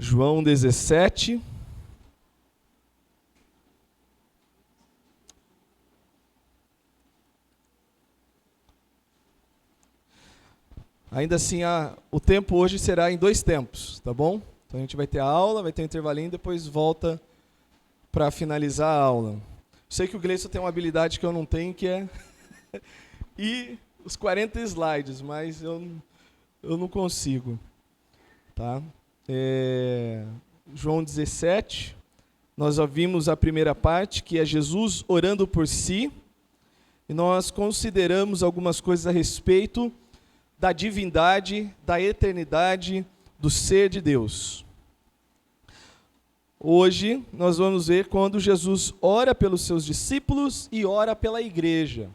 João 17. Ainda assim, o tempo hoje será em 2 tempos, tá bom? Então a gente vai ter a aula, vai ter um intervalinho e depois volta para finalizar a aula. Sei que o Gleison tem uma habilidade que eu não tenho, que é ir os 40 slides, mas eu não consigo. Tá? João 17, nós já vimos a primeira parte, que é Jesus orando por si, e nós consideramos algumas coisas a respeito da divindade, da eternidade, do ser de Deus. Hoje nós vamos ver quando Jesus ora pelos seus discípulos e ora pela igreja.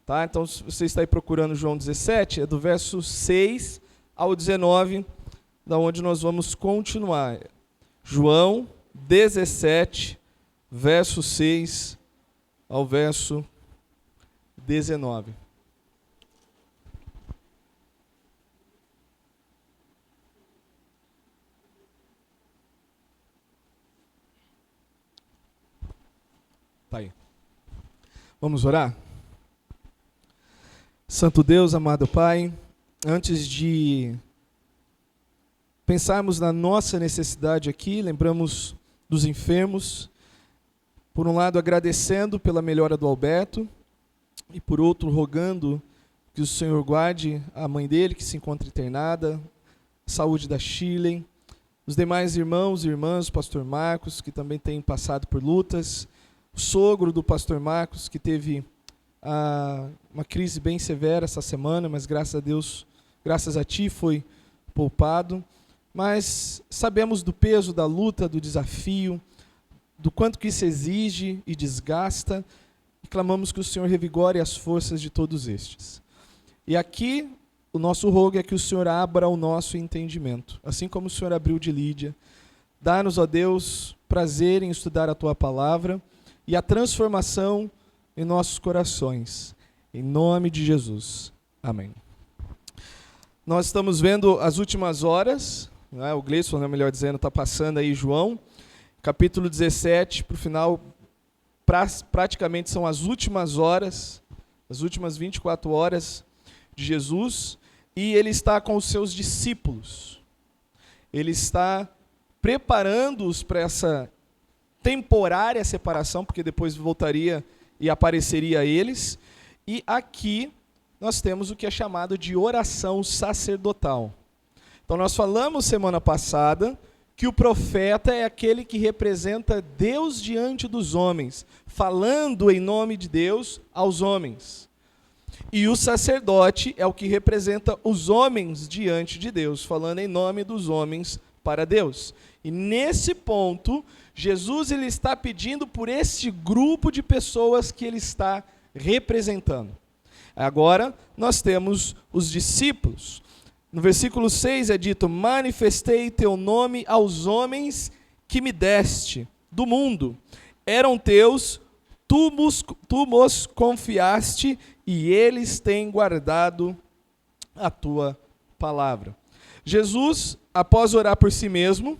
Tá? Então, se você está aí procurando João 17, é do verso 6 ao 19, da onde nós vamos continuar. João 17, verso 6 ao verso 19. Tá aí. Vamos orar? Santo Deus, amado Pai, antes de pensarmos na nossa necessidade aqui, lembramos dos enfermos, por um lado agradecendo pela melhora do Alberto, e por outro rogando que o Senhor guarde a mãe dele, que se encontra internada, a saúde da Shirley, os demais irmãos e irmãs, pastor Marcos, que também tem passado por lutas, o sogro do pastor Marcos, que teve uma crise bem severa essa semana, mas graças a Deus, graças a Ti, foi poupado. Mas sabemos do peso da luta, do desafio, do quanto que isso exige e desgasta, e clamamos que o Senhor revigore as forças de todos estes. E aqui, o nosso rogo é que o Senhor abra o nosso entendimento, assim como o Senhor abriu de Lídia. Dá-nos, ó Deus, prazer em estudar a Tua palavra, e a transformação em nossos corações. Em nome de Jesus. Amém. Nós estamos vendo as últimas horas, né? O Gleison, melhor dizendo, está passando aí João, capítulo 17, para o final, praticamente são as últimas horas, as últimas 24 horas de Jesus, e ele está com os seus discípulos. Ele está preparando-os para essa temporária separação, porque depois voltaria e apareceria a eles. E aqui nós temos o que é chamado de oração sacerdotal. Então nós falamos semana passada que o profeta é aquele que representa Deus diante dos homens, falando em nome de Deus aos homens. E o sacerdote é o que representa os homens diante de Deus, falando em nome dos homens para Deus. E nesse ponto, Jesus ele está pedindo por esse grupo de pessoas que ele está representando. Agora, nós temos os discípulos. No versículo 6 é dito: manifestei teu nome aos homens que me deste do mundo. Eram teus, tu nos confiaste, e eles têm guardado a tua palavra. Jesus, após orar por si mesmo,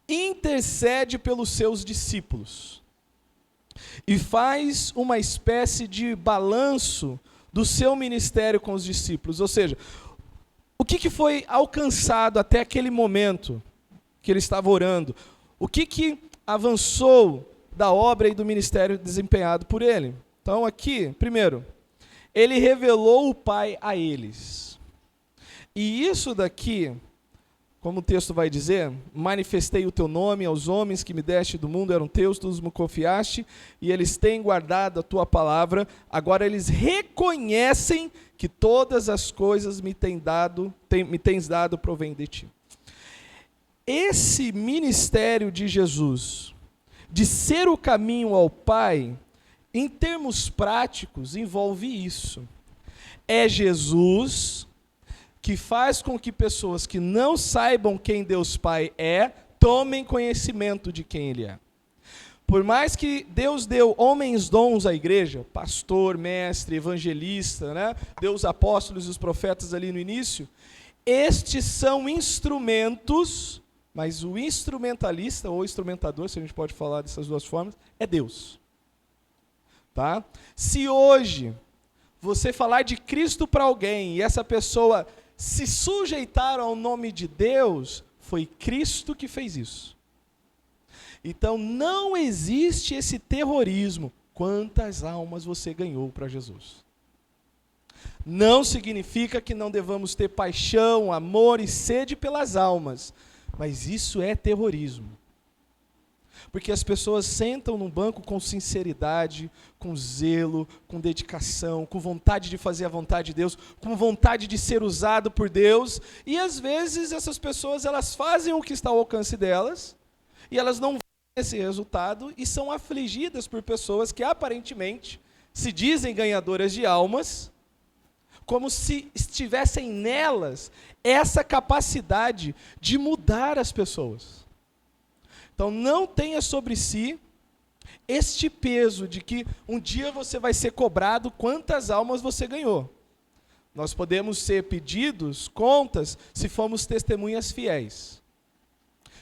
intercede pelos seus discípulos e faz uma espécie de balanço do seu ministério com os discípulos. Ou seja, o que foi alcançado até aquele momento que ele estava orando? O que avançou da obra e do ministério desempenhado por ele? Então aqui, primeiro, ele revelou o Pai a eles. E isso daqui, como o texto vai dizer, manifestei o teu nome aos homens que me deste do mundo, eram teus, tu me confiaste, e eles têm guardado a tua palavra. Agora eles reconhecem que todas as coisas me tens dado provém de ti. Esse ministério de Jesus, de ser o caminho ao Pai, em termos práticos, envolve isso. É Jesus que faz com que pessoas que não saibam quem Deus Pai é, tomem conhecimento de quem Ele é. Por mais que Deus deu homens dons à igreja, pastor, mestre, evangelista, né? Deu os apóstolos e os profetas ali no início, estes são instrumentos mas o instrumentalista ou instrumentador, se a gente pode falar dessas duas formas, é Deus. Tá? Se hoje você falar de Cristo para alguém e essa pessoa se sujeitar ao nome de Deus, foi Cristo que fez isso. Então não existe esse terrorismo. Quantas almas você ganhou para Jesus? Não significa que não devamos ter paixão, amor e sede pelas almas, mas isso é terrorismo. Porque as pessoas sentam num banco com sinceridade, com zelo, com dedicação, com vontade de fazer a vontade de Deus, com vontade de ser usado por Deus, e às vezes essas pessoas elas fazem o que está ao alcance delas, e elas não veem esse resultado, e são afligidas por pessoas que aparentemente se dizem ganhadoras de almas, como se estivessem nelas essa capacidade de mudar as pessoas. Então não tenha sobre si este peso de que um dia você vai ser cobrado quantas almas você ganhou. Nós podemos ser pedidos contas se fomos testemunhas fiéis.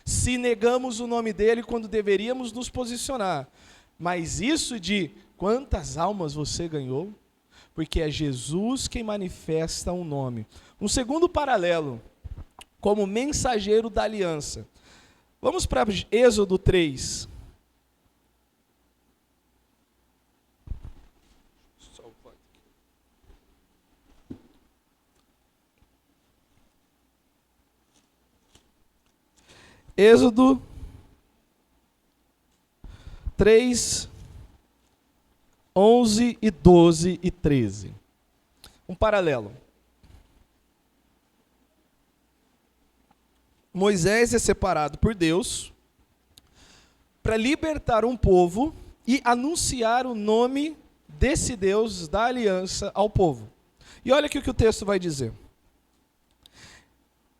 Se negamos o nome dele quando deveríamos nos posicionar. Mas isso de quantas almas você ganhou, porque é Jesus quem manifesta um nome. Um segundo paralelo, como mensageiro da aliança. Vamos para Êxodo 3. Êxodo 3, 11 e 12 e 13. Um paralelo. Moisés é separado por Deus para libertar um povo e anunciar o nome desse Deus da aliança ao povo. E olha aqui o que o texto vai dizer.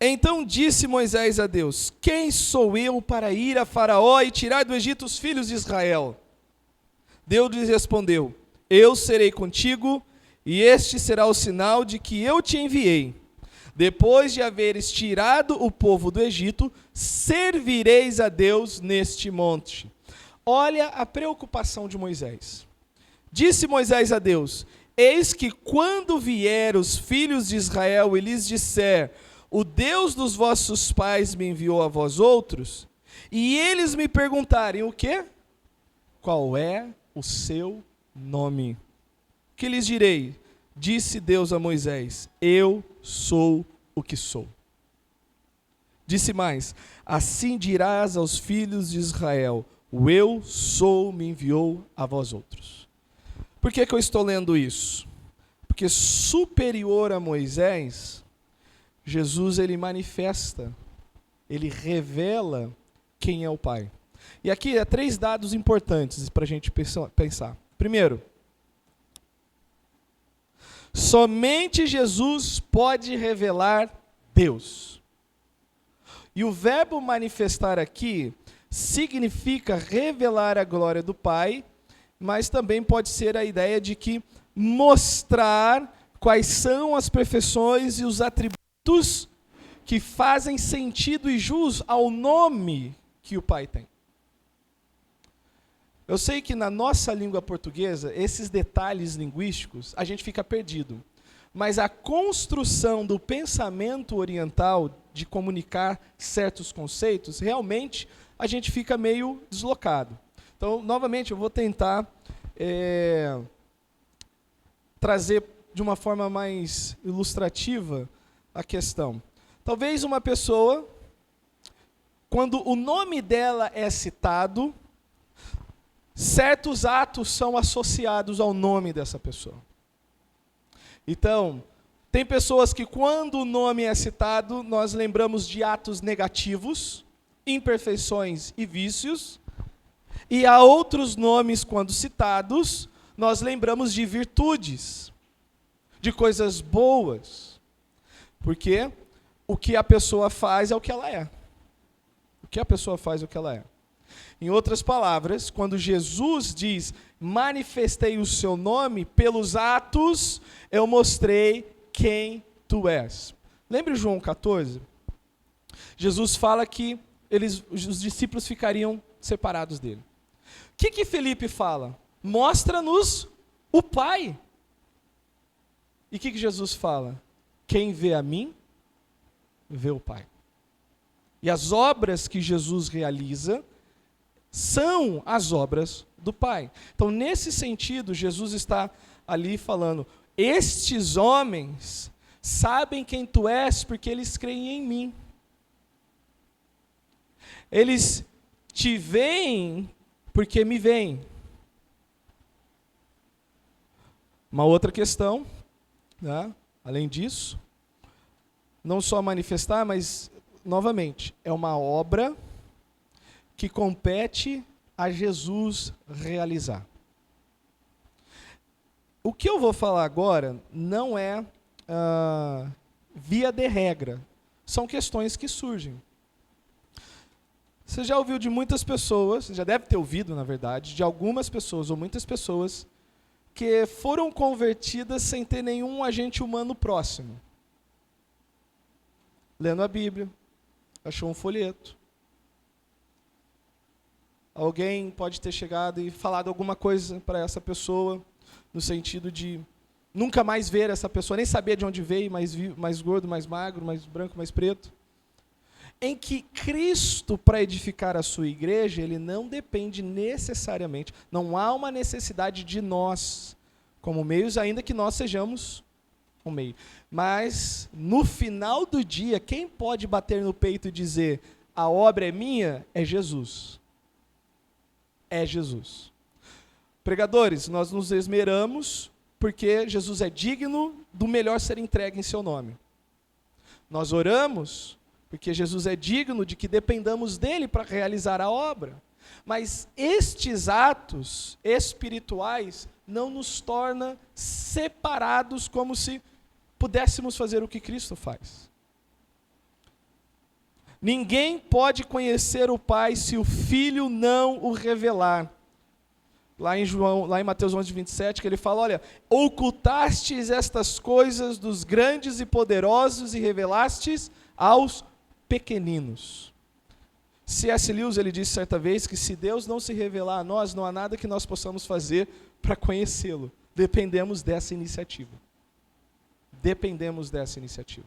Então disse Moisés a Deus: quem sou eu para ir a Faraó e tirar do Egito os filhos de Israel? Deus lhe respondeu: eu serei contigo, e este será o sinal de que eu te enviei. Depois de haveres tirado o povo do Egito, servireis a Deus neste monte. Olha a preocupação de Moisés. Disse Moisés a Deus: eis que quando vier os filhos de Israel e lhes disser: o Deus dos vossos pais me enviou a vós outros, e eles me perguntarem o quê? Qual é o seu nome? Que lhes direi? Disse Deus a Moisés: eu sou o que sou. Disse mais: assim dirás aos filhos de Israel: o eu sou me enviou a vós outros. Por que eu estou lendo isso? Porque superior a Moisés, Jesus ele manifesta, ele revela quem é o Pai. E aqui há 3 dados importantes para a gente pensar. Primeiro, somente Jesus pode revelar Deus. E o verbo manifestar aqui significa revelar a glória do Pai, mas também pode ser a ideia de que mostrar quais são as perfeições e os atributos que fazem sentido e jus ao nome que o Pai tem. Eu sei que na nossa língua portuguesa, esses detalhes linguísticos, a gente fica perdido. Mas a construção do pensamento oriental de comunicar certos conceitos, realmente a gente fica meio deslocado. Então, novamente, eu vou tentar trazer de uma forma mais ilustrativa a questão. Talvez uma pessoa, quando o nome dela é citado, certos atos são associados ao nome dessa pessoa. Então, tem pessoas que quando o nome é citado, nós lembramos de atos negativos, imperfeições e vícios, e há outros nomes, quando citados, nós lembramos de virtudes, de coisas boas, porque o que a pessoa faz é o que ela é. O que a pessoa faz é o que ela é. Em outras palavras, quando Jesus diz, manifestei o seu nome, pelos atos eu mostrei quem tu és. Lembra João 14? Jesus fala que os discípulos ficariam separados dele. O que Felipe fala? Mostra-nos o Pai. E o que Jesus fala? Quem vê a mim, vê o Pai. E as obras que Jesus realiza são as obras do Pai. Então, nesse sentido, Jesus está ali falando, estes homens sabem quem tu és porque eles creem em mim. Eles te veem porque me veem. Uma outra questão, né? Além disso, não só manifestar, mas, novamente, é uma obra que compete a Jesus realizar. O que eu vou falar agora não é via de regra, são questões que surgem. Você já ouviu de muitas pessoas, já deve ter ouvido, na verdade, de algumas pessoas ou muitas pessoas que foram convertidas sem ter nenhum agente humano próximo. Lendo a Bíblia, achou um folheto. Alguém pode ter chegado e falado alguma coisa para essa pessoa, no sentido de nunca mais ver essa pessoa, nem saber de onde veio, mais gordo, mais magro, mais branco, mais preto. Em que Cristo, para edificar a sua igreja, ele não depende necessariamente, não há uma necessidade de nós como meios, ainda que nós sejamos um meio. Mas, no final do dia, quem pode bater no peito e dizer, a obra é minha, é Jesus. É Jesus. Pregadores, nós nos esmeramos porque Jesus é digno do melhor ser entregue em seu nome. Nós oramos porque Jesus é digno de que dependamos dele para realizar a obra. Mas estes atos espirituais não nos tornam separados como se pudéssemos fazer o que Cristo faz. Ninguém pode conhecer o Pai se o Filho não o revelar. Lá em Mateus 11:27, que ele fala, olha, ocultastes estas coisas dos grandes e poderosos e revelastes aos pequeninos. C.S. Lewis, ele disse certa vez que se Deus não se revelar a nós, não há nada que nós possamos fazer para conhecê-lo. Dependemos dessa iniciativa. Dependemos dessa iniciativa.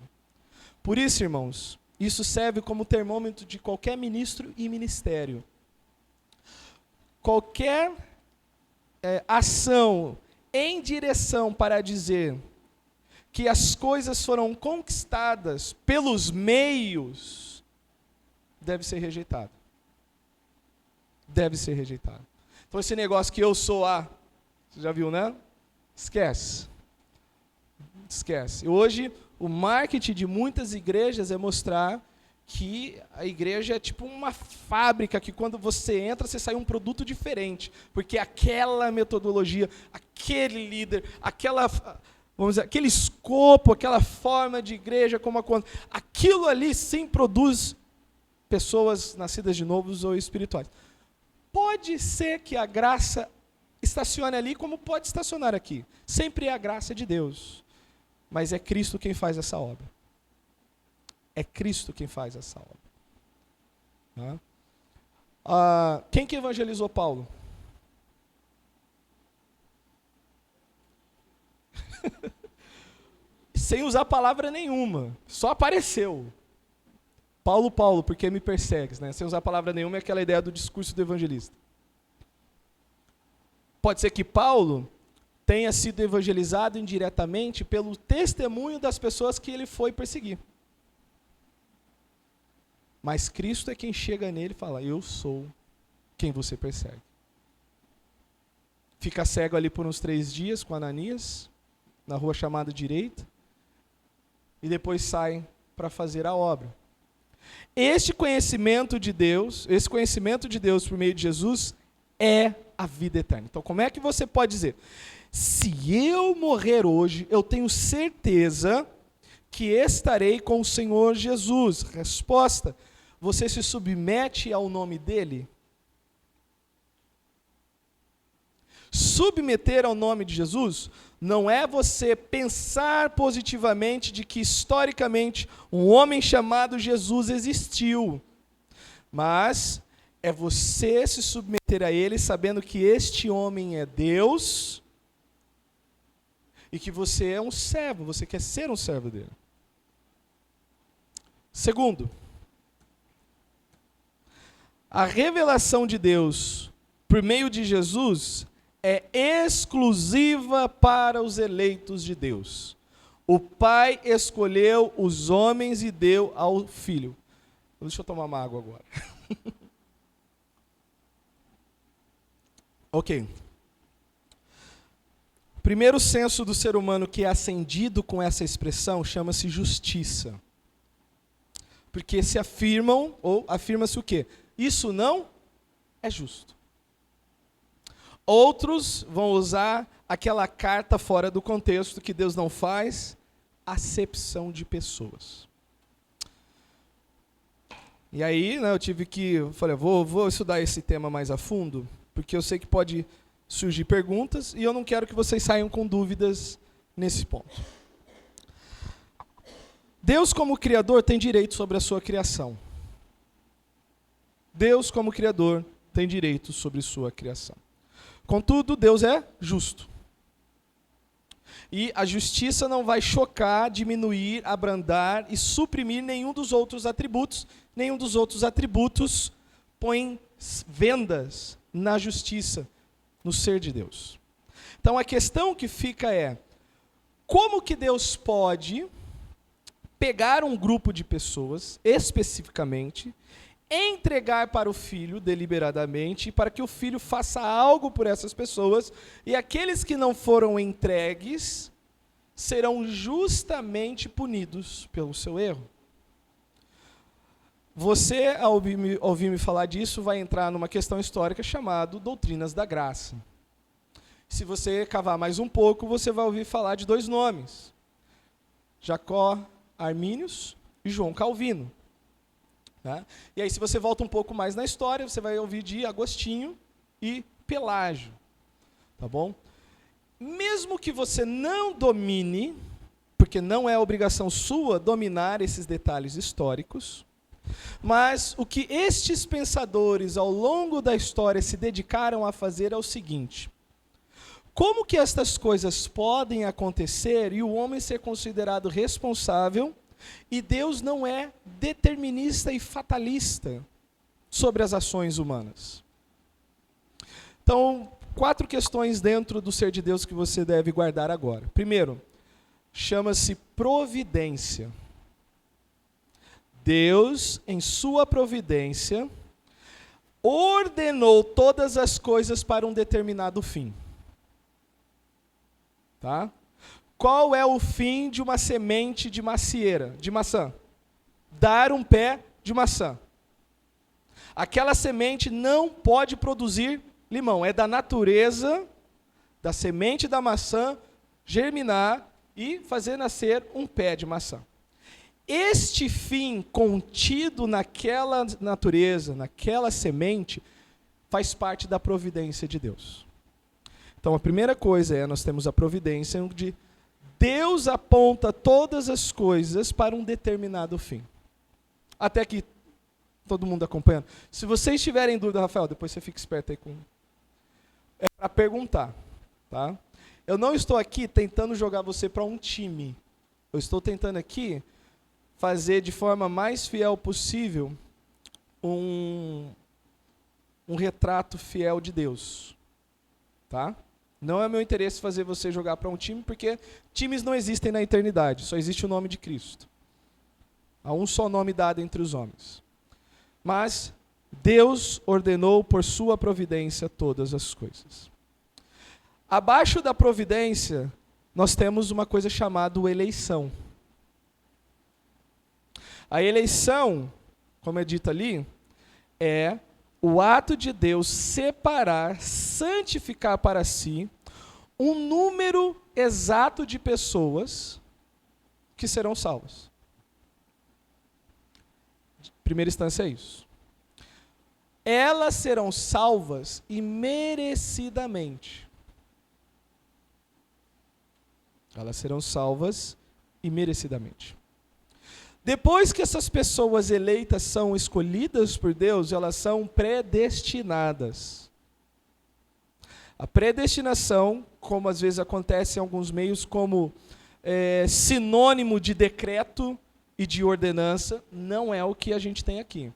Por isso, irmãos, isso serve como termômetro de qualquer ministro e ministério. Qualquer ação em direção para dizer que as coisas foram conquistadas pelos meios, deve ser rejeitado. Deve ser rejeitado. Então esse negócio que eu sou você já viu, né? Esquece. Esquece. Hoje, o marketing de muitas igrejas é mostrar que a igreja é tipo uma fábrica, que quando você entra, você sai um produto diferente. Porque aquela metodologia, aquele líder, aquele escopo, aquela forma de igreja, aquilo ali sim produz pessoas nascidas de novo ou espirituais. Pode ser que a graça estacione ali, como pode estacionar aqui. Sempre é a graça de Deus. Mas é Cristo quem faz essa obra. É Cristo quem faz essa obra. Quem que evangelizou Paulo? Sem usar palavra nenhuma. Só apareceu. Paulo, Paulo, por que me persegues? Né? Sem usar palavra nenhuma é aquela ideia do discurso do evangelista. Pode ser que Paulo tenha sido evangelizado indiretamente pelo testemunho das pessoas que ele foi perseguir. Mas Cristo é quem chega nele e fala, eu sou quem você persegue. Fica cego ali por uns 3 dias com Ananias, na rua chamada Direita, e depois sai para fazer a obra. Este conhecimento de Deus por meio de Jesus é a vida eterna. Então, como é que você pode dizer? Se eu morrer hoje, eu tenho certeza que estarei com o Senhor Jesus. Resposta: você se submete ao nome dele? Submeter ao nome de Jesus não é você pensar positivamente de que historicamente um homem chamado Jesus existiu. Mas é você se submeter a ele sabendo que este homem é Deus e que você é um servo, você quer ser um servo dele. Segundo, a revelação de Deus por meio de Jesus é exclusiva para os eleitos de Deus. O Pai escolheu os homens e deu ao Filho. Deixa eu tomar uma água agora. Ok. O primeiro senso do ser humano que é acendido com essa expressão chama-se justiça. Porque se afirmam, ou afirma-se o quê? Isso não é justo. Outros vão usar aquela carta fora do contexto que Deus não faz, acepção de pessoas. E aí, eu falei, vou estudar esse tema mais a fundo, porque eu sei que pode surgir perguntas e eu não quero que vocês saiam com dúvidas nesse ponto. Deus, como Criador, tem direito sobre a sua criação. Deus, como Criador, tem direito sobre sua criação. Contudo, Deus é justo. E a justiça não vai chocar, diminuir, abrandar e suprimir nenhum dos outros atributos. Nenhum dos outros atributos põe vendas na justiça, no ser de Deus. Então a questão que fica é, como que Deus pode pegar um grupo de pessoas, especificamente, entregar para o Filho deliberadamente, para que o Filho faça algo por essas pessoas, e aqueles que não foram entregues serão justamente punidos pelo seu erro. Você, ao ouvir me falar disso, vai entrar numa questão histórica chamada doutrinas da graça. Se você cavar mais um pouco, você vai ouvir falar de dois nomes: Jacó Arminius e João Calvino. Tá? E aí, se você volta um pouco mais na história, você vai ouvir de Agostinho e Pelágio. Tá bom? Mesmo que você não domine, porque não é obrigação sua dominar esses detalhes históricos, mas o que estes pensadores ao longo da história se dedicaram a fazer é o seguinte: como que estas coisas podem acontecer e o homem ser considerado responsável e Deus não é determinista e fatalista sobre as ações humanas? Então, 4 questões dentro do ser de Deus que você deve guardar agora. Primeiro, chama-se providência. Deus, em sua providência, ordenou todas as coisas para um determinado fim. Tá? Qual é o fim de uma semente de macieira, de maçã? Dar um pé de maçã. Aquela semente não pode produzir limão. É da natureza da semente da maçã germinar e fazer nascer um pé de maçã. Este fim contido naquela natureza, naquela semente, faz parte da providência de Deus. Então a primeira coisa é, nós temos a providência onde Deus aponta todas as coisas para um determinado fim. Até aqui, todo mundo acompanhando. Se vocês tiverem dúvida, Rafael, depois você fica esperto aí com... É para perguntar, tá? Eu não estou aqui tentando jogar você para um time. Eu estou tentando aqui fazer de forma mais fiel possível um retrato fiel de Deus. Tá? Não é meu interesse fazer você jogar para um time, porque times não existem na eternidade, só existe o nome de Cristo. Há um só nome dado entre os homens. Mas Deus ordenou por sua providência todas as coisas. Abaixo da providência, nós temos uma coisa chamada eleição. A eleição, como é dito ali, é o ato de Deus separar, santificar para si um número exato de pessoas que serão salvas. Em primeira instância é isso. Elas serão salvas imerecidamente. Elas serão salvas imerecidamente. Depois que essas pessoas eleitas são escolhidas por Deus, elas são predestinadas. A predestinação, como às vezes acontece em alguns meios, como sinônimo de decreto e de ordenança, não é o que a gente tem aqui.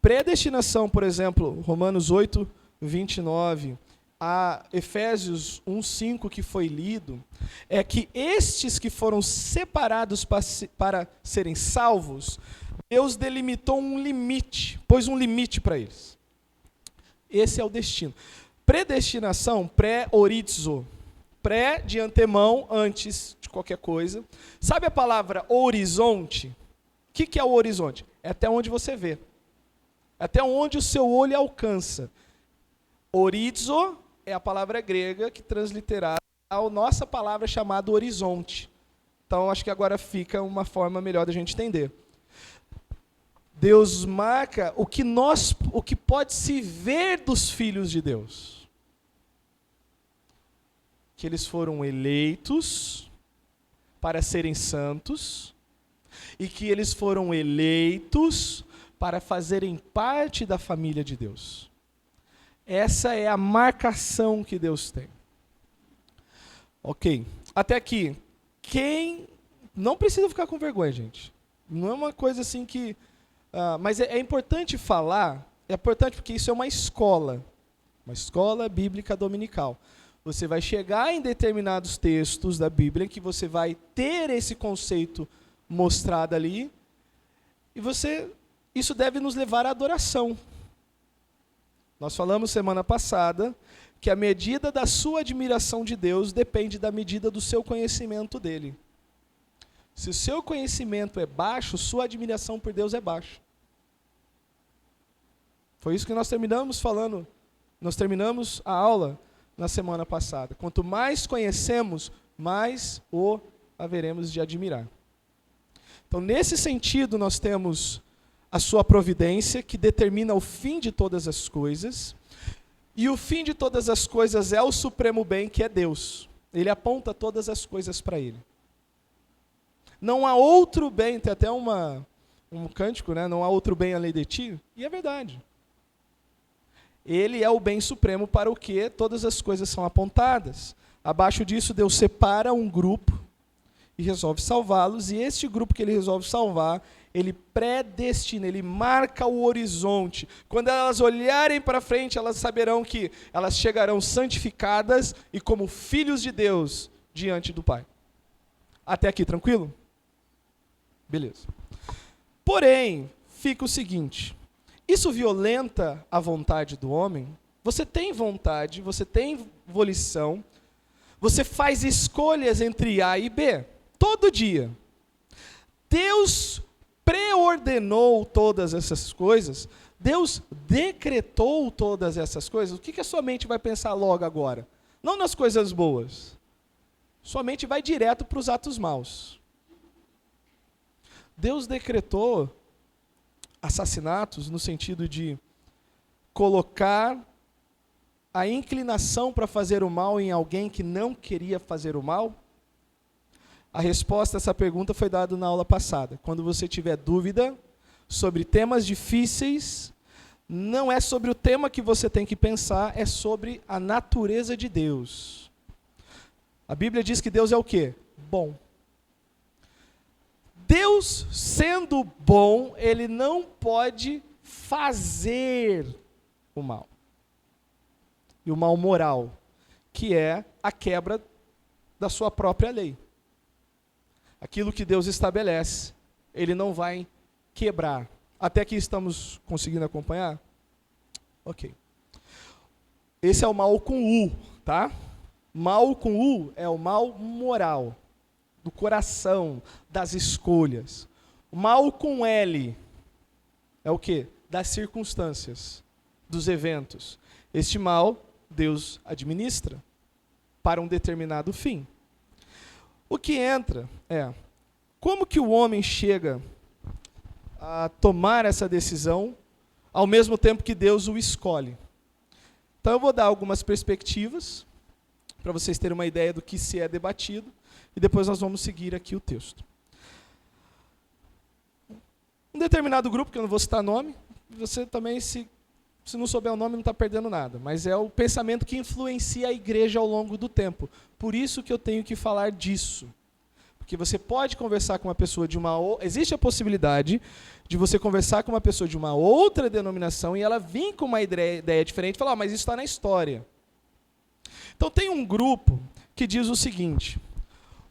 Predestinação, por exemplo, Romanos 8, 29, a Efésios 1:5 que foi lido, é que estes que foram separados para serem salvos, Deus delimitou um limite, pôs um limite para eles. Esse é o destino. Predestinação, pré-orizo, pré de antemão, antes de qualquer coisa. Sabe a palavra horizonte? O que é o horizonte? É até onde você vê. É até onde o seu olho alcança. Orizo é a palavra grega que transliterada a nossa palavra chamada horizonte. Então, acho que agora fica uma forma melhor da gente entender. Deus marca o que pode se ver dos filhos de Deus. Que eles foram eleitos para serem santos e que eles foram eleitos para fazerem parte da família de Deus. Essa é a marcação que Deus tem. Ok. Até aqui. Não precisa ficar com vergonha, gente. Não é uma coisa assim que... mas é importante falar, é importante porque isso é uma escola bíblica dominical. Você vai chegar em determinados textos da Bíblia que você vai ter esse conceito mostrado ali, e isso deve nos levar à adoração. Nós falamos semana passada que a medida da sua admiração de Deus depende da medida do seu conhecimento dele. Se o seu conhecimento é baixo, sua admiração por Deus é baixa. Foi isso que nós terminamos falando. Nós terminamos a aula na semana passada. Quanto mais conhecemos, mais o haveremos de admirar. Então, nesse sentido, nós temos a sua providência, que determina o fim de todas as coisas. E o fim de todas as coisas é o supremo bem, que é Deus. Ele aponta todas as coisas para Ele. Não há outro bem, tem até um cântico, né? Não há outro bem além de ti. E é verdade. Ele é o bem supremo para o que todas as coisas são apontadas. Abaixo disso, Deus separa um grupo e resolve salvá-los. E este grupo que Ele resolve salvar, Ele predestina, Ele marca o horizonte. Quando elas olharem para frente, elas saberão que elas chegarão santificadas e como filhos de Deus diante do Pai. Até aqui, tranquilo? Beleza. Porém, fica o seguinte: isso violenta a vontade do homem? Você tem vontade, você tem volição, você faz escolhas entre A e B, todo dia. Deus preordenou todas essas coisas, Deus decretou todas essas coisas. O que a sua mente vai pensar logo agora? Não nas coisas boas. Sua mente vai direto para os atos maus. Deus decretou assassinatos no sentido de colocar a inclinação para fazer o mal em alguém que não queria fazer o mal? A resposta a essa pergunta foi dada na aula passada. Quando você tiver dúvida sobre temas difíceis, não é sobre o tema que você tem que pensar, é sobre a natureza de Deus. A Bíblia diz que Deus é o quê? Bom. Deus, sendo bom, Ele não pode fazer o mal. E o mal moral, que é a quebra da sua própria lei. Aquilo que Deus estabelece, Ele não vai quebrar. Até aqui estamos conseguindo acompanhar? Ok. Esse é o mal com U, tá? Mal com U é o mal moral, do coração, das escolhas. O mal com L é o quê? Das circunstâncias, dos eventos. Este mal, Deus administra para um determinado fim. O que entra é, como que o homem chega a tomar essa decisão ao mesmo tempo que Deus o escolhe? Então eu vou dar algumas perspectivas para vocês terem uma ideia do que se é debatido e depois nós vamos seguir aqui o texto. Um determinado grupo, que eu não vou citar nome, você também, se não souber o nome, não está perdendo nada. Mas é o pensamento que influencia a igreja ao longo do tempo. Por isso que eu tenho que falar disso. Porque você pode conversar com uma pessoa de uma... Existe a possibilidade de você conversar com uma pessoa de uma outra denominação e ela vir com uma ideia diferente e falar, mas isso está na história. Então tem um grupo que diz o seguinte,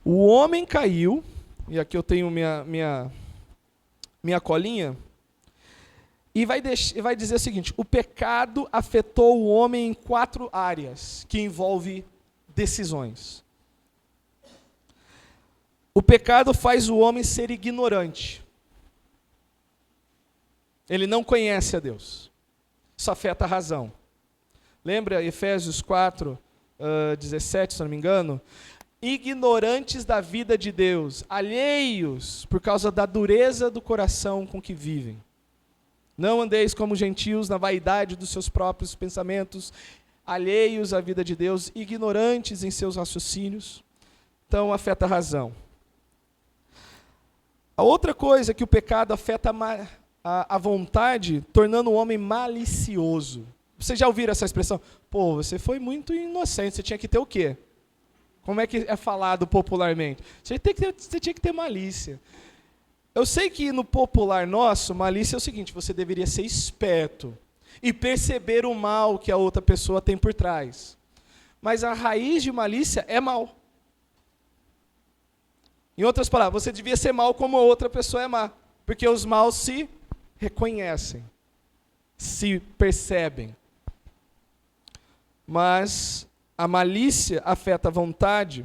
o homem caiu, e aqui eu tenho minha colinha, e vai dizer o seguinte, o pecado afetou o homem em 4 áreas, que envolve decisões. O pecado faz o homem ser ignorante. Ele não conhece a Deus. Isso afeta a razão. Lembra Efésios 4, 17, se não me engano? Ignorantes da vida de Deus, alheios por causa da dureza do coração com que vivem. Não andeis como gentios na vaidade dos seus próprios pensamentos, alheios à vida de Deus, ignorantes em seus raciocínios. Então afeta a razão. A outra coisa é que o pecado afeta a vontade, tornando o homem malicioso. Vocês já ouviram essa expressão? Pô, você foi muito inocente, você tinha que ter o quê? Como é que é falado popularmente? Você tinha que ter malícia. Eu sei que no popular nosso, malícia é o seguinte, você deveria ser esperto e perceber o mal que a outra pessoa tem por trás. Mas a raiz de malícia é mal. Em outras palavras, você devia ser mal como a outra pessoa é má, porque os maus se reconhecem, se percebem. Mas a malícia afeta a vontade,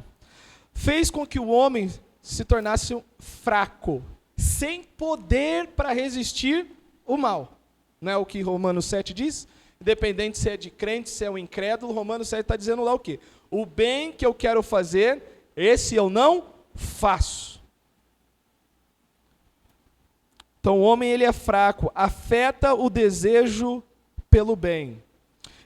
fez com que o homem se tornasse fraco, sem poder para resistir o mal. Não é o que Romanos 7 diz? Independente se é de crente, se é um incrédulo, Romanos 7 está dizendo lá o quê? O bem que eu quero fazer, esse eu não faço. Então o homem ele é fraco, afeta o desejo pelo bem.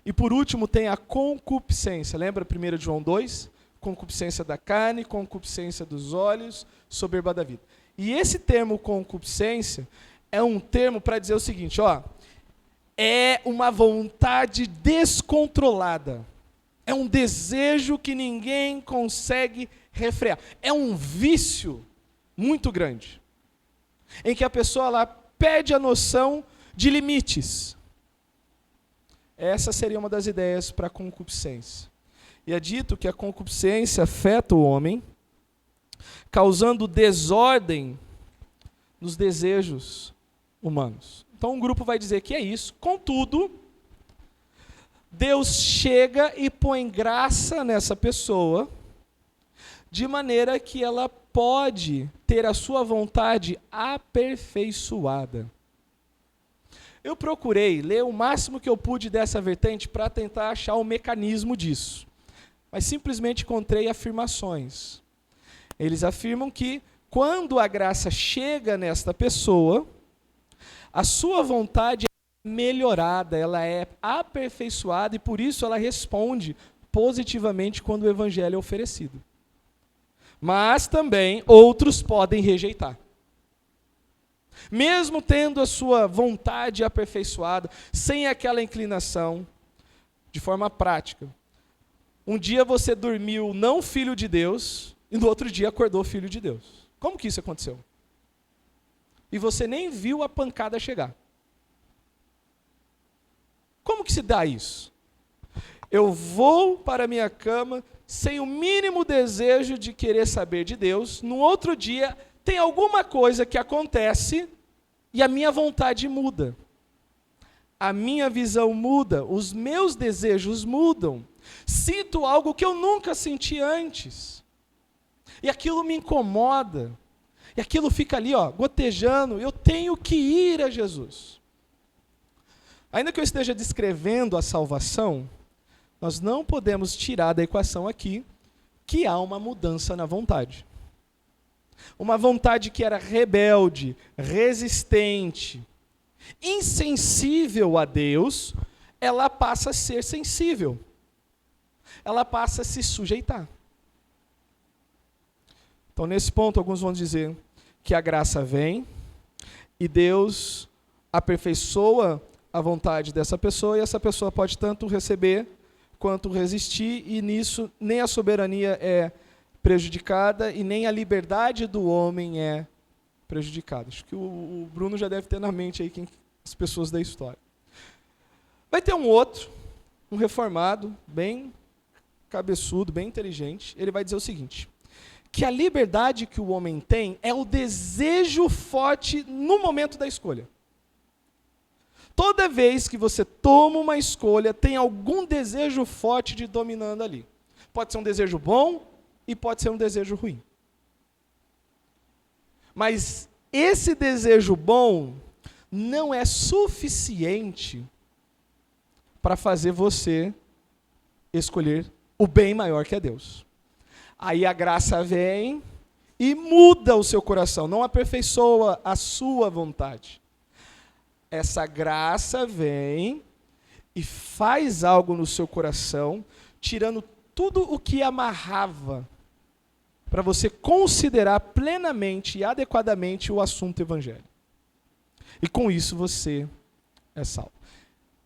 E por último tem a concupiscência. Lembra 1 João 2? Concupiscência da carne, concupiscência dos olhos, soberba da vida. E esse termo concupiscência é um termo para dizer o seguinte, ó, é uma vontade descontrolada. É um desejo que ninguém consegue refrear. É um vício muito grande, em que a pessoa lá perde a noção de limites. Essa seria uma das ideias para a concupiscência. E é dito que a concupiscência afeta o homem, causando desordem nos desejos humanos. Então um grupo vai dizer que é isso. Contudo, Deus chega e põe graça nessa pessoa, de maneira que ela pode ter a sua vontade aperfeiçoada. Eu procurei ler o máximo que eu pude dessa vertente para tentar achar o mecanismo disso. Mas simplesmente encontrei afirmações. Eles afirmam que quando a graça chega nesta pessoa, a sua vontade é melhorada, ela é aperfeiçoada e por isso ela responde positivamente quando o evangelho é oferecido. Mas também outros podem rejeitar. Mesmo tendo a sua vontade aperfeiçoada, sem aquela inclinação, de forma prática. Um dia você dormiu não filho de Deus, e no outro dia acordou filho de Deus. Como que isso aconteceu? E você nem viu a pancada chegar. Como que se dá isso? Eu vou para a minha cama sem o mínimo desejo de querer saber de Deus, no outro dia tem alguma coisa que acontece e a minha vontade muda. A minha visão muda, os meus desejos mudam. Sinto algo que eu nunca senti antes. E aquilo me incomoda. E aquilo fica ali, ó, gotejando. Eu tenho que ir a Jesus. Ainda que eu esteja descrevendo a salvação, nós não podemos tirar da equação aqui que há uma mudança na vontade. Uma vontade que era rebelde, resistente, insensível a Deus, ela passa a ser sensível. Ela passa a se sujeitar. Então, nesse ponto, alguns vão dizer que a graça vem, E Deus aperfeiçoa a vontade dessa pessoa, e essa pessoa pode tanto receber quanto resistir, e nisso nem a soberania é prejudicada e nem a liberdade do homem é prejudicada. Acho que o Bruno já deve ter na mente aí as pessoas da história. Vai ter um outro, um reformado, bem cabeçudo, bem inteligente. Ele vai dizer o seguinte, que a liberdade que o homem tem é o desejo forte no momento da escolha. Toda vez que você toma uma escolha, tem algum desejo forte de dominando ali. Pode ser um desejo bom e pode ser um desejo ruim. Mas esse desejo bom não é suficiente para fazer você escolher o bem maior que é Deus. Aí a graça vem e muda o seu coração, não aperfeiçoa a sua vontade. Essa graça vem e faz algo no seu coração, tirando tudo o que amarrava para você considerar plenamente e adequadamente o assunto evangelho. E com isso você é salvo.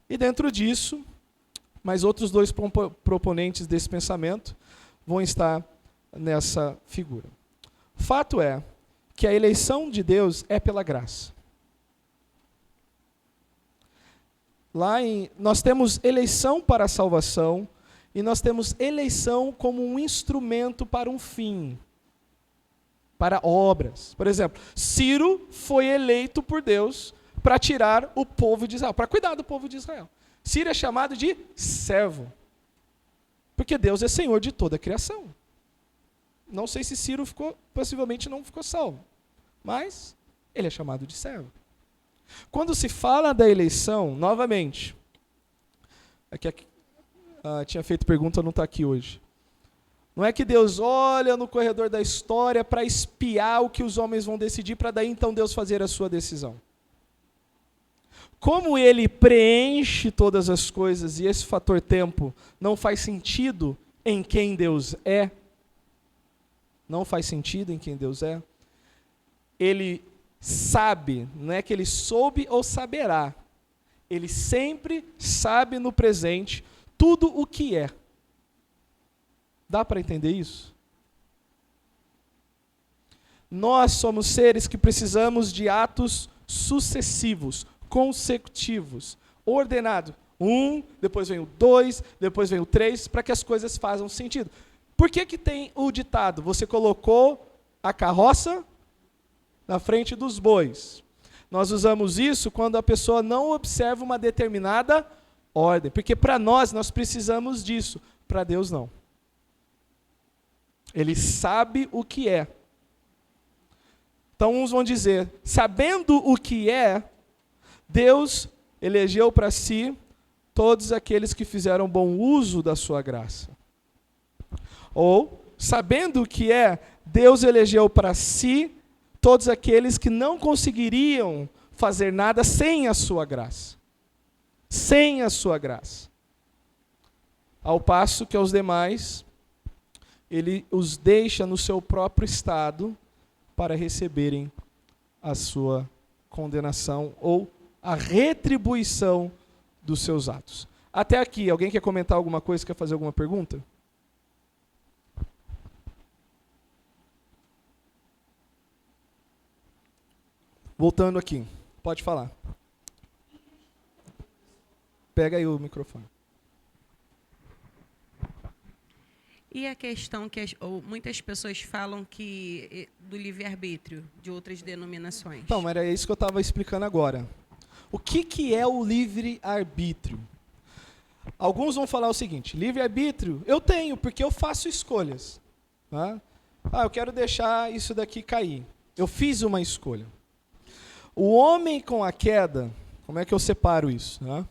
E dentro disso, mais outros dois proponentes desse pensamento vão estar nessa figura. O fato é que a eleição de Deus é pela graça. Nós temos eleição para a salvação e nós temos eleição como um instrumento para um fim, para obras. Por exemplo, Ciro foi eleito por Deus para tirar o povo de Israel, para cuidar do povo de Israel. Ciro é chamado de servo, porque Deus é Senhor de toda a criação. Não sei se Ciro possivelmente não ficou salvo, mas ele é chamado de servo. Quando se fala da eleição, novamente, tinha feito pergunta, não está aqui hoje. Não é que Deus olha no corredor da história para espiar o que os homens vão decidir, para daí então Deus fazer a sua decisão. Como ele preenche todas as coisas e esse fator tempo não faz sentido em quem Deus é, não faz sentido em quem Deus é, ele sabe, não é que ele soube ou saberá, ele sempre sabe no presente tudo o que é. Dá para entender isso? Nós somos seres que precisamos de atos sucessivos, consecutivos, ordenados. 1, depois vem o 2, depois vem o 3, para que as coisas façam sentido. Por que tem o ditado? Você colocou a carroça na frente dos bois. Nós usamos isso quando a pessoa não observa uma determinada ordem. Porque para nós precisamos disso. Para Deus, não. Ele sabe o que é. Então, uns vão dizer, sabendo o que é, Deus elegeu para si todos aqueles que fizeram bom uso da sua graça. Ou, sabendo o que é, Deus elegeu para si todos aqueles que não conseguiriam fazer nada sem a sua graça. Sem a sua graça. Ao passo que aos demais, ele os deixa no seu próprio estado para receberem a sua condenação ou a retribuição dos seus atos. Até aqui, alguém quer comentar alguma coisa, quer fazer alguma pergunta? Voltando aqui, pode falar. Pega aí o microfone. E a questão que muitas pessoas falam que do livre-arbítrio de outras denominações? Então, era isso que eu estava explicando agora. O que é o livre-arbítrio? Alguns vão falar o seguinte, livre-arbítrio eu tenho, porque eu faço escolhas. Tá? Eu quero deixar isso daqui cair. Eu fiz uma escolha. O homem com a queda, como é que eu separo isso? Tá?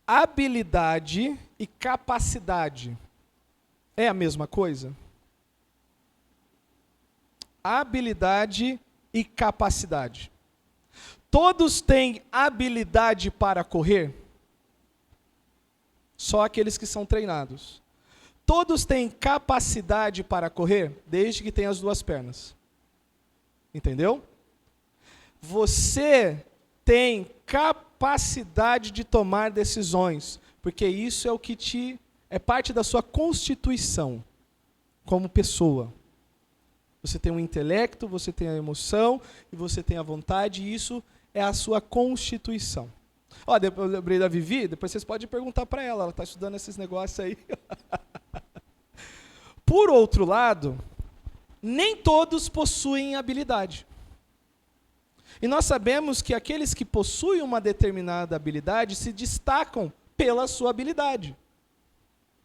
Habilidade e capacidade é a mesma coisa? Habilidade e capacidade. Todos têm habilidade para correr? Só aqueles que são treinados. Todos têm capacidade para correr, desde que tenham as duas pernas. Entendeu? Você tem capacidade de tomar decisões, porque isso é o que é parte da sua constituição como pessoa. Você tem um intelecto, você tem a emoção e você tem a vontade, e isso é a sua constituição. Ó, eu lembrei da Vivi, depois vocês podem perguntar para ela está estudando esses negócios aí. Por outro lado, nem todos possuem habilidade. E nós sabemos que aqueles que possuem uma determinada habilidade se destacam pela sua habilidade.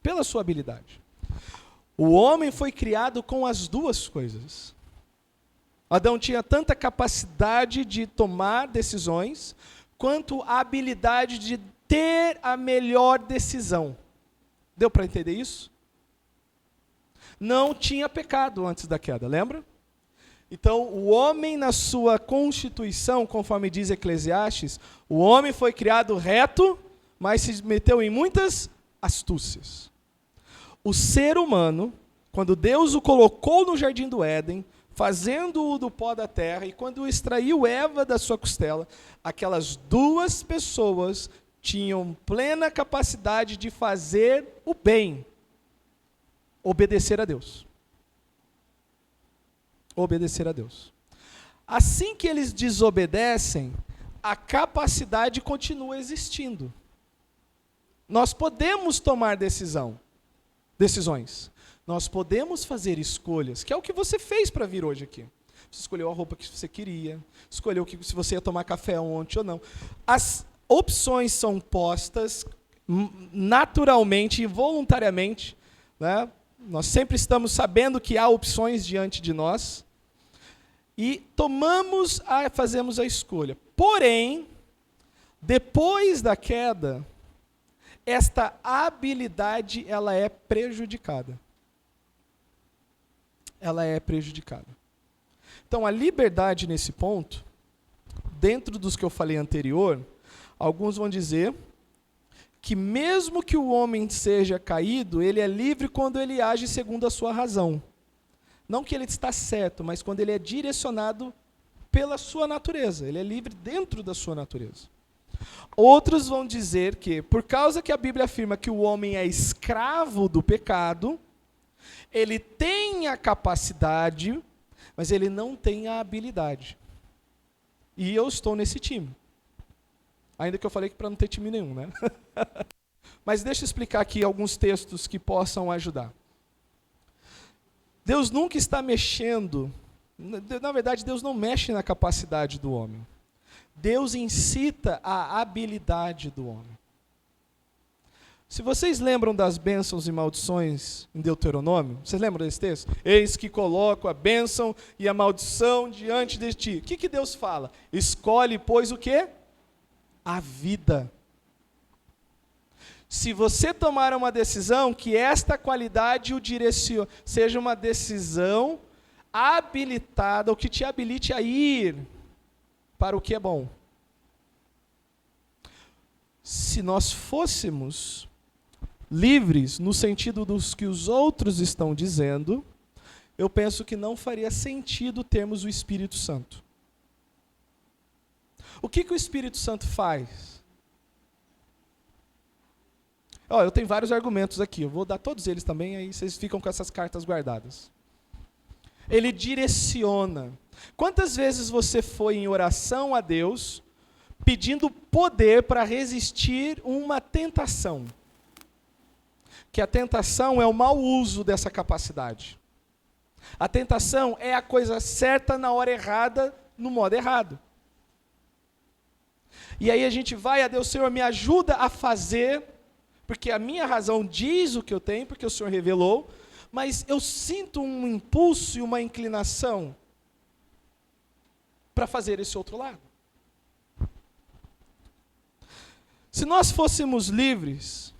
Pela sua habilidade. O homem foi criado com as duas coisas. Adão tinha tanta capacidade de tomar decisões, quanto a habilidade de ter a melhor decisão. Deu para entender isso? Não tinha pecado antes da queda, lembra? Então, o homem na sua constituição, conforme diz Eclesiastes, o homem foi criado reto, mas se meteu em muitas astúcias. O ser humano, quando Deus o colocou no jardim do Éden, fazendo-o do pó da terra, e quando extraiu Eva da sua costela, aquelas duas pessoas tinham plena capacidade de fazer o bem, obedecer a Deus. Obedecer a Deus. Assim que eles desobedecem, a capacidade continua existindo. Nós podemos tomar decisões. Nós podemos fazer escolhas, que é o que você fez para vir hoje aqui. Você escolheu a roupa que você queria, escolheu se você ia tomar café ontem ou não. As opções são postas naturalmente e voluntariamente, né? Nós sempre estamos sabendo que há opções diante de nós e fazemos a escolha. Porém, depois da queda, esta habilidade ela é prejudicada. Ela é prejudicada. Então, a liberdade nesse ponto, dentro dos que eu falei anterior, alguns vão dizer que mesmo que o homem seja caído, ele é livre quando ele age segundo a sua razão. Não que ele está certo, mas quando ele é direcionado pela sua natureza. Ele é livre dentro da sua natureza. Outros vão dizer que, por causa que a Bíblia afirma que o homem é escravo do pecado, ele tem a capacidade, mas ele não tem a habilidade. E eu estou nesse time. Ainda que eu falei que para não ter time nenhum, né? Mas deixa eu explicar aqui alguns textos que possam ajudar. Deus nunca está mexendo, na verdade, Deus não mexe na capacidade do homem. Deus incita a habilidade do homem. Se vocês lembram das bênçãos e maldições em Deuteronômio, vocês lembram desse texto? Eis que coloco a bênção e a maldição diante de ti. O que Deus fala? Escolhe, pois, o quê? A vida. Se você tomar uma decisão, que esta qualidade o direcione, seja uma decisão habilitada, ou que te habilite a ir para o que é bom. Se nós fôssemos livres no sentido dos que os outros estão dizendo, eu penso que não faria sentido termos o Espírito Santo. O que o Espírito Santo faz? Eu tenho vários argumentos aqui, eu vou dar todos eles também, aí vocês ficam com essas cartas guardadas. Ele direciona. Quantas vezes você foi em oração a Deus, pedindo poder para resistir uma tentação? Que a tentação é o mau uso dessa capacidade. A tentação é a coisa certa na hora errada, no modo errado. E aí a gente vai a Deus, Senhor, me ajuda a fazer, porque a minha razão diz o que eu tenho, porque o Senhor revelou, mas eu sinto um impulso e uma inclinação para fazer esse outro lado. Se nós fôssemos livres,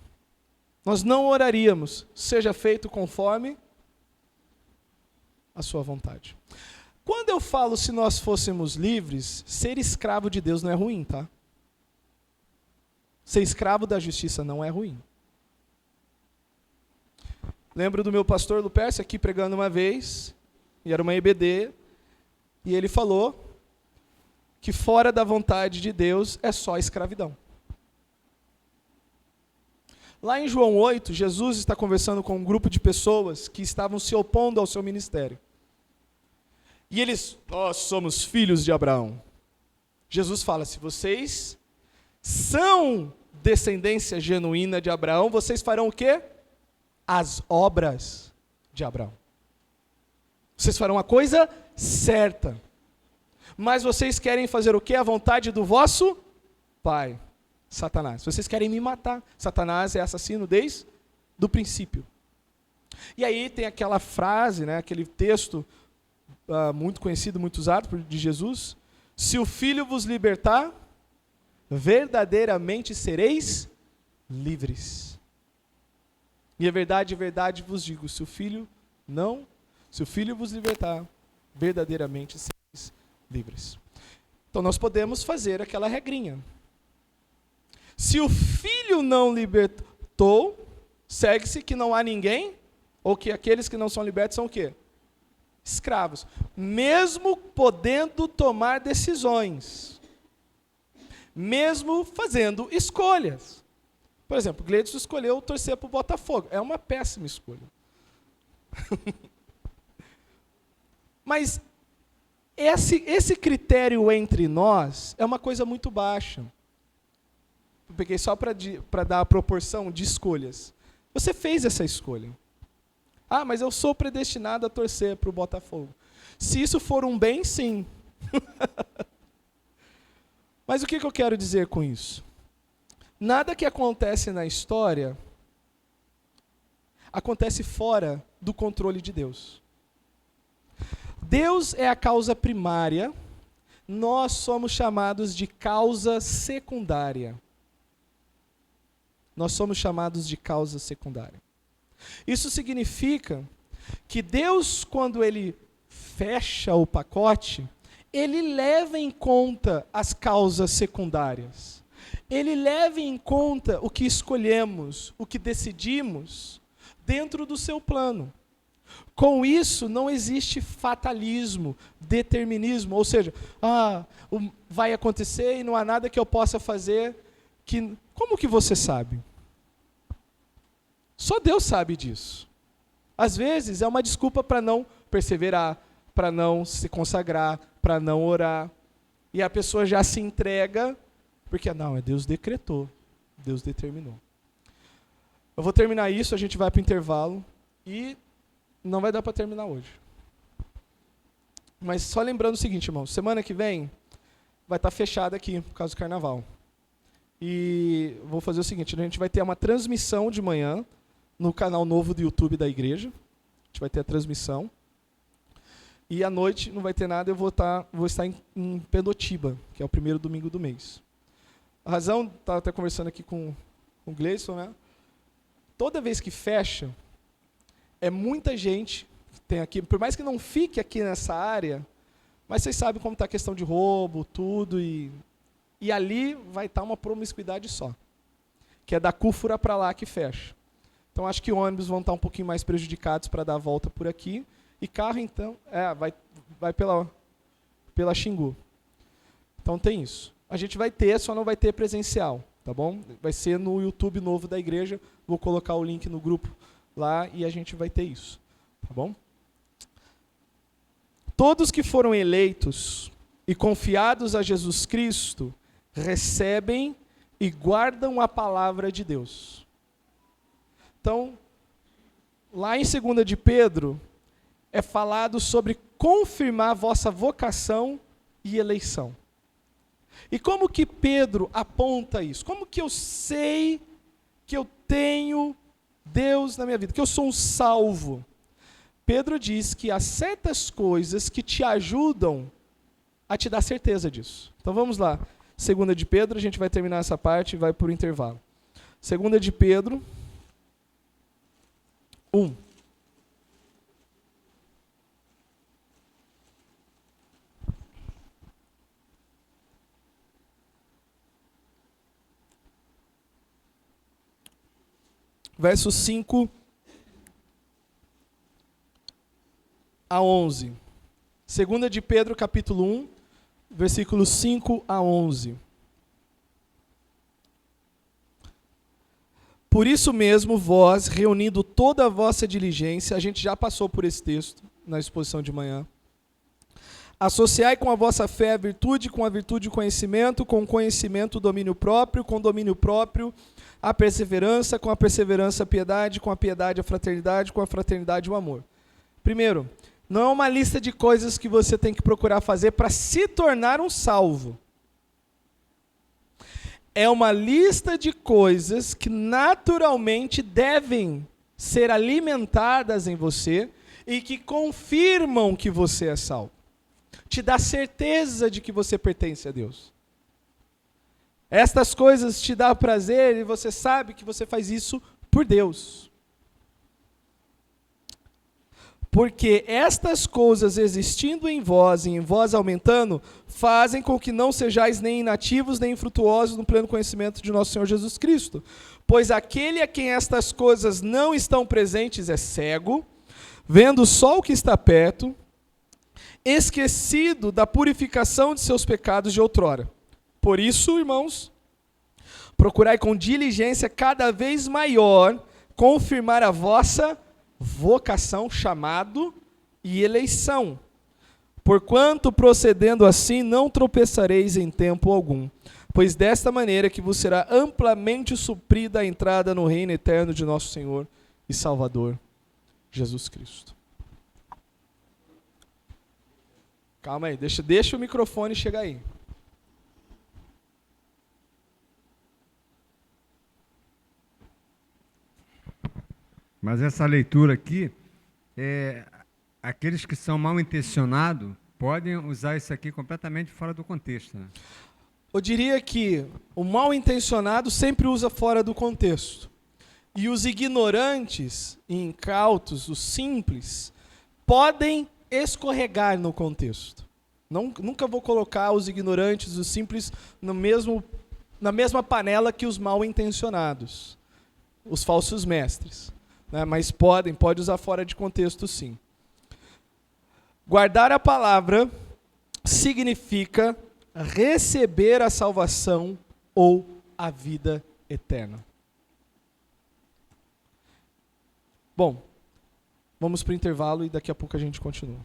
nós não oraríamos, seja feito conforme a sua vontade. Quando eu falo se nós fôssemos livres, ser escravo de Deus não é ruim, tá? Ser escravo da justiça não é ruim. Lembro do meu pastor Lupercio aqui pregando uma vez, e era uma EBD, E ele falou que fora da vontade de Deus é só escravidão. Lá em João 8, Jesus está conversando com um grupo de pessoas que estavam se opondo ao seu ministério. E eles, nós somos filhos de Abraão. Jesus fala, se vocês são descendência genuína de Abraão, vocês farão o quê? As obras de Abraão. Vocês farão a coisa certa. Mas vocês querem fazer o quê? A vontade do vosso pai, Satanás. Vocês querem me matar. Satanás é assassino desde o princípio. E aí tem aquela frase, né, aquele texto muito conhecido, muito usado de Jesus. Se o Filho vos libertar, verdadeiramente sereis livres. E a verdade vos digo, se o Filho vos libertar, verdadeiramente sereis livres. Então nós podemos fazer aquela regrinha. Se o Filho não libertou, segue-se que não há ninguém, ou que aqueles que não são libertos são o quê? Escravos. Mesmo podendo tomar decisões. Mesmo fazendo escolhas. Por exemplo, Gleidson escolheu torcer para o Botafogo. É uma péssima escolha. Mas esse critério entre nós é uma coisa muito baixa. Eu peguei só para dar a proporção de escolhas. Você fez essa escolha. Ah, mas eu sou predestinado a torcer para o Botafogo. Se isso for um bem, sim. Mas o que eu quero dizer com isso? Nada que acontece na história acontece fora do controle de Deus. Deus é a causa primária, nós somos chamados de causa secundária. Nós somos chamados de causa secundária. Isso significa que Deus, quando Ele fecha o pacote, Ele leva em conta as causas secundárias. Ele leva em conta o que escolhemos, o que decidimos, dentro do seu plano. Com isso, não existe fatalismo, determinismo, ou seja, vai acontecer e não há nada que eu possa fazer. Como que você sabe? Só Deus sabe disso. Às vezes é uma desculpa para não perseverar, para não se consagrar, para não orar. E a pessoa já se entrega, porque Deus decretou, Deus determinou. Eu vou terminar isso, a gente vai para o intervalo e não vai dar para terminar hoje. Mas só lembrando o seguinte, irmão, semana que vem vai estar fechada aqui, por causa do carnaval. E vou fazer o seguinte, a gente vai ter uma transmissão de manhã no canal novo do YouTube da igreja. A gente vai ter a transmissão. E à noite não vai ter nada, eu vou estar em Pendotiba, que é o primeiro domingo do mês. A razão, estava até conversando aqui com o Gleison, né? Toda vez que fecha, é muita gente que tem aqui, por mais que não fique aqui nessa área, mas vocês sabem como está a questão de roubo, tudo, e ali vai estar uma promiscuidade só, que é da Cúfura para lá que fecha. Então acho que ônibus vão estar um pouquinho mais prejudicados para dar a volta por aqui, e carro então, vai pela Xingu. Então tem isso. A gente vai ter, só não vai ter presencial, tá bom? Vai ser no YouTube novo da igreja, vou colocar o link no grupo lá e a gente vai ter isso, tá bom? Todos que foram eleitos e confiados a Jesus Cristo recebem e guardam a palavra de Deus. Então, lá em 2 de Pedro, é falado sobre confirmar vossa vocação e eleição. E como que Pedro aponta isso? Como que eu sei que eu tenho Deus na minha vida, que eu sou um salvo? Pedro diz que há certas coisas que te ajudam a te dar certeza disso. Então vamos lá. 2 de Pedro, a gente vai terminar essa parte e vai para o intervalo. 2 de Pedro 1. Versos 5 a 11. 2 de Pedro, capítulo 1, versículos 5 a 11. Por isso mesmo, vós, reunindo toda a vossa diligência, a gente já passou por esse texto na exposição de manhã, associai com a vossa fé a virtude, com a virtude o conhecimento, com o conhecimento o domínio próprio, com o domínio próprio a perseverança, com a perseverança a piedade, com a piedade a fraternidade, com a fraternidade o amor. Primeiro, não é uma lista de coisas que você tem que procurar fazer para se tornar um salvo. É uma lista de coisas que naturalmente devem ser alimentadas em você e que confirmam que você é salvo. Te dá certeza de que você pertence a Deus. Estas coisas te dão prazer e você sabe que você faz isso por Deus. Porque estas coisas existindo em vós e em vós aumentando, fazem com que não sejais nem inativos nem infrutuosos no pleno conhecimento de nosso Senhor Jesus Cristo. Pois aquele a quem estas coisas não estão presentes é cego, vendo só o que está perto, esquecido da purificação de seus pecados de outrora. Por isso, irmãos, procurai com diligência cada vez maior confirmar a vossa vocação, chamado e eleição. Porquanto procedendo assim não tropeçareis em tempo algum, pois desta maneira que vos será amplamente suprida a entrada no reino eterno de nosso Senhor e Salvador Jesus Cristo. Calma aí, deixa o microfone chegar aí. Mas essa leitura aqui, aqueles que são mal intencionados podem usar isso aqui completamente fora do contexto, né? Eu diria que o mal intencionado sempre usa fora do contexto. E os ignorantes e incautos, os simples, podem escorregar no contexto. Nunca vou colocar os ignorantes, os simples, na mesma panela que os mal intencionados, os falsos mestres. Né? Mas pode usar fora de contexto, sim. Guardar a palavra significa receber a salvação ou a vida eterna. Bom, vamos para o intervalo e daqui a pouco a gente continua.